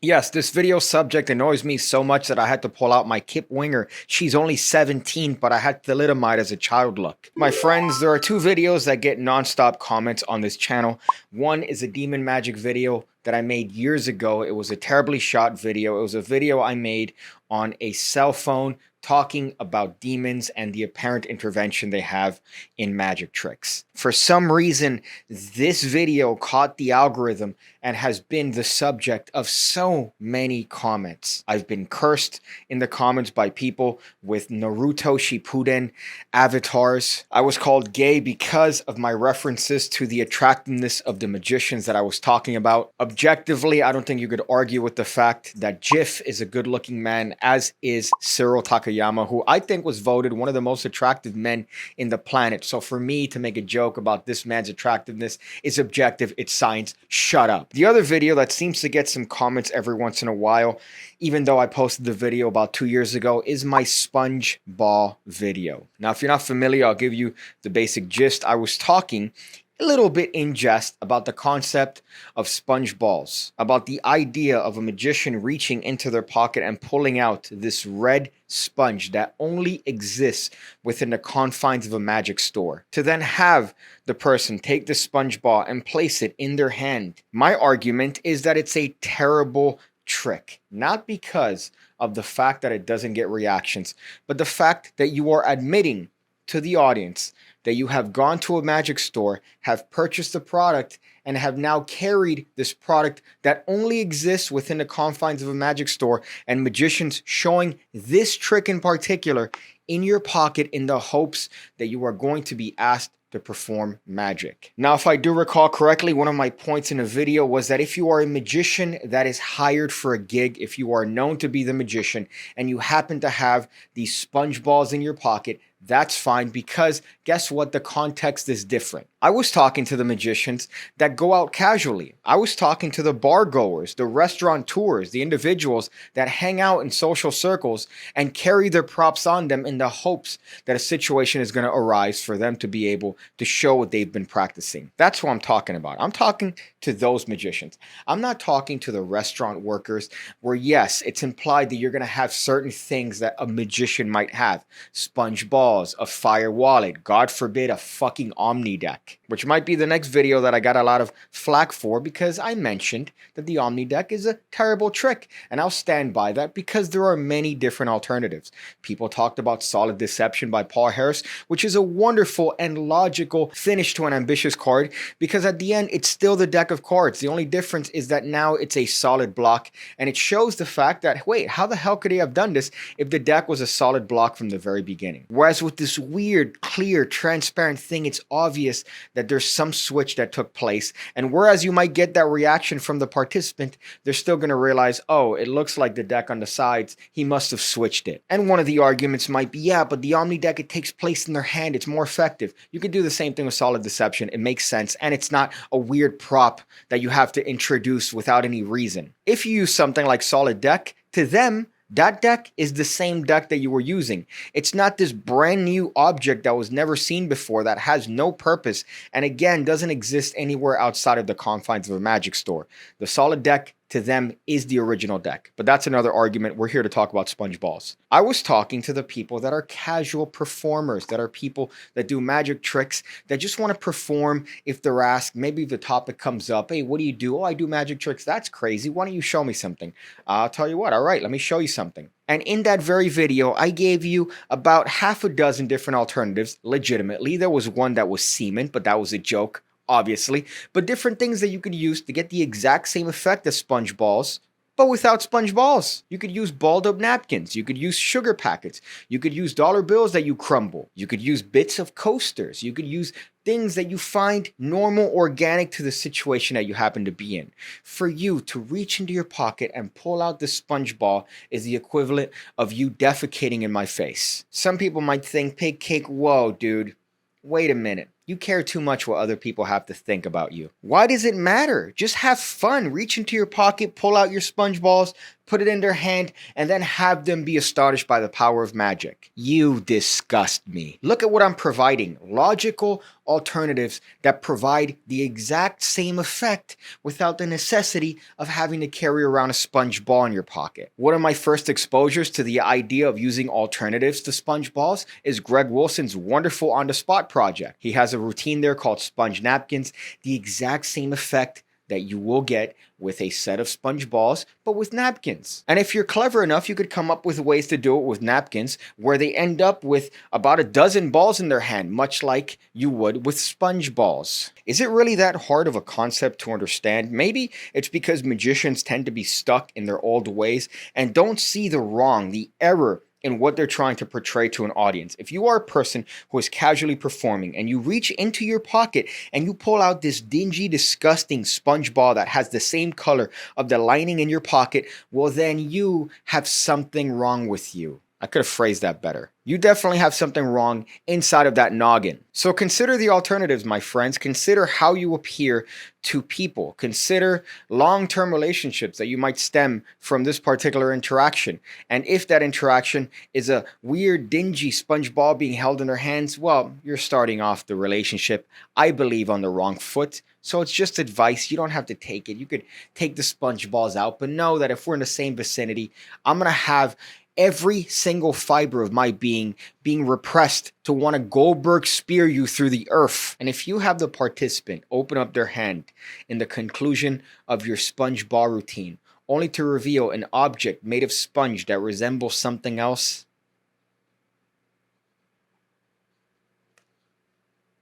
Yes, this video subject annoys me so much that I had to pull out my Kip Winger. She's only 17, but I had thalidomide as a child look. My friends, there are two videos that get non-stop comments on this channel. One is a demon magic video that I made years ago. It was a terribly shot video. It was a video I made on a cell phone talking about demons and the apparent intervention they have in magic tricks. For some reason, this video caught the algorithm and has been the subject of so many comments. I've been cursed in the comments by people with Naruto Shippuden avatars. I was called gay because of my references to the attractiveness of the magicians that I was talking about. Objectively, I don't think you could argue with the fact that Jif is a good-looking man, as is Cyril Takayama, who I think was voted one of the most attractive men in the planet. So for me to make a joke about this man's attractiveness is objective, it's science. Shut up. The other video that seems to get some comments every once in a while, even though I posted the video about 2 years ago, is my sponge ball video. Now, if you're not familiar, I'll give you the basic gist. I was talking a little bit in jest about the concept of sponge balls, about the idea of a magician reaching into their pocket and pulling out this red sponge that only exists within the confines of a magic store, to then have the person take the sponge ball and place it in their hand. My argument is that it's a terrible trick, not because of the fact that it doesn't get reactions, but the fact that you are admitting to the audience that you have gone to a magic store, have purchased a product, and have now carried this product that only exists within the confines of a magic store, and magicians showing this trick in particular in your pocket in the hopes that you are going to be asked to perform magic. Now, if I do recall correctly, one of my points in the video was that if you are a magician that is hired for a gig, if you are known to be the magician, and you happen to have these sponge balls in your pocket, that's fine, because guess what? The context is different. I was talking to the magicians that go out casually. I was talking to the bar goers, the restaurateurs, the individuals that hang out in social circles and carry their props on them in the hopes that a situation is going to arise for them to be able to show what they've been practicing. That's what I'm talking about. I'm talking to those magicians. I'm not talking to the restaurant workers where, yes, it's implied that you're going to have certain things that a magician might have. Sponge balls, a fire wallet, God forbid, a fucking Omni deck, which might be the next video that I got a lot of flack for because I mentioned that the Omni deck is a terrible trick, and I'll stand by that because there are many different alternatives. People talked about Solid Deception by Paul Harris, which is a wonderful and logical finish to an ambitious card because at the end it's still the deck of cards. The only difference is that now it's a solid block, and it shows the fact that, wait, how the hell could they have done this if the deck was a solid block from the very beginning? Whereas with this weird, clear, transparent thing, it's obvious that there's some switch that took place, and whereas you might get that reaction from the participant, they're still going to realize, oh, it looks like the deck on the sides, he must have switched it. And one of the arguments might be, yeah, but the Omni deck, it takes place in their hand, it's more effective. You could do the same thing with Solid Deception, it makes sense, and it's not a weird prop that you have to introduce without any reason. If you use something like Solid Deck, to them, that deck is the same deck that you were using. It's not this brand new object that was never seen before, that has no purpose, and again, doesn't exist anywhere outside of the confines of a magic store. The solid deck, to them, is the original deck. But that's another argument. We're here to talk about sponge balls. I was talking to the people that are casual performers, that are people that do magic tricks, that just want to perform if they're asked. Maybe the topic comes up, hey, what do you do? Oh, I do magic tricks. That's crazy. Why don't you show me something? I'll tell you what. All right, let me show you something. And in that very video, I gave you about half a dozen different alternatives, legitimately. There was one that was semen, but that was a joke, obviously, but different things that you could use to get the exact same effect as sponge balls, but without sponge balls. You could use balled up napkins. You could use sugar packets. You could use dollar bills that you crumble. You could use bits of coasters. You could use things that you find normal, organic to the situation that you happen to be in. For you to reach into your pocket and pull out the sponge ball is the equivalent of you defecating in my face. Some people might think, PigCake, whoa, dude, wait a minute. You care too much what other people have to think about you. Why does it matter? Just have fun. Reach into your pocket, pull out your sponge balls, put it in their hand, and then have them be astonished by the power of magic. You disgust me. Look at what I'm providing. Logical alternatives that provide the exact same effect without the necessity of having to carry around a sponge ball in your pocket. One of my first exposures to the idea of using alternatives to sponge balls is Greg Wilson's wonderful On the Spot project. He has a routine there called sponge napkins, the exact same effect that you will get with a set of sponge balls, but with napkins. And if you're clever enough, you could come up with ways to do it with napkins where they end up with about a dozen balls in their hand, much like you would with sponge balls. Is it really that hard of a concept to understand? Maybe it's because magicians tend to be stuck in their old ways and don't see the wrong, the error in what they're trying to portray to an audience. If you are a person who is casually performing and you reach into your pocket and you pull out this dingy, disgusting sponge ball that has the same color of the lining in your pocket, well, then you have something wrong with you. I could have phrased that better. You definitely have something wrong inside of that noggin. So consider the alternatives, my friends. Consider how you appear to people. Consider long-term relationships that you might stem from this particular interaction. And if that interaction is a weird, dingy sponge ball being held in their hands, well, you're starting off the relationship, I believe, on the wrong foot. So it's just advice. You don't have to take it. You could take the sponge balls out, but know that if we're in the same vicinity, I'm going to have every single fiber of my being repressed to want to Goldberg spear you through the earth. And if you have the participant open up their hand in the conclusion of your sponge ball routine, only to reveal an object made of sponge that resembles something else,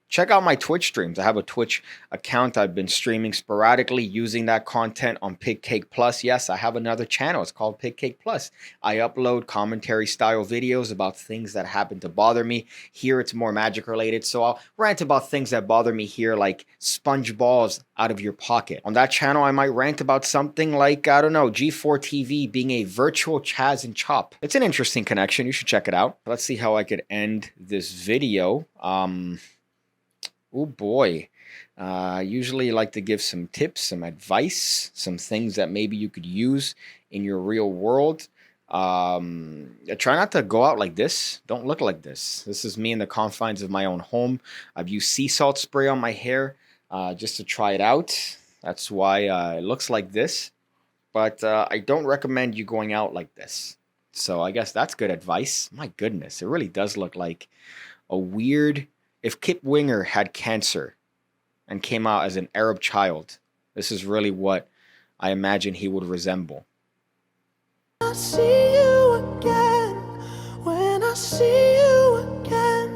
check out my Twitch streams. I have a Twitch account. I've been streaming sporadically using that content on PigCake Plus. Yes, I have another channel. It's called PigCake Plus. I upload commentary style videos about things that happen to bother me. Here it's more magic related, so I'll rant about things that bother me here, like sponge balls out of your pocket. On that channel, I might rant about something like, I don't know, G4 TV being a virtual Chaz and Chop. It's an interesting connection. You should check it out. Let's see how I could end this video. Oh boy, usually like to give some tips, some advice, some things that maybe you could use in your real world. Try not to go out like this. Don't look like this. This is me in the confines of my own home. I've used sea salt spray on my hair just to try it out. That's why it looks like this. But I don't recommend you going out like this. So I guess that's good advice. My goodness, it really does look like a weird... If Kip Winger had cancer and came out as an Arab child, this is really what I imagine he would resemble. I see you again, when I see you again,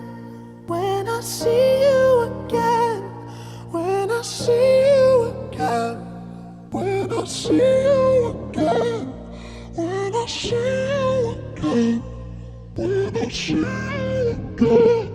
when I see you again, when I see you again, when I see you again, when I see you again, when I see you again.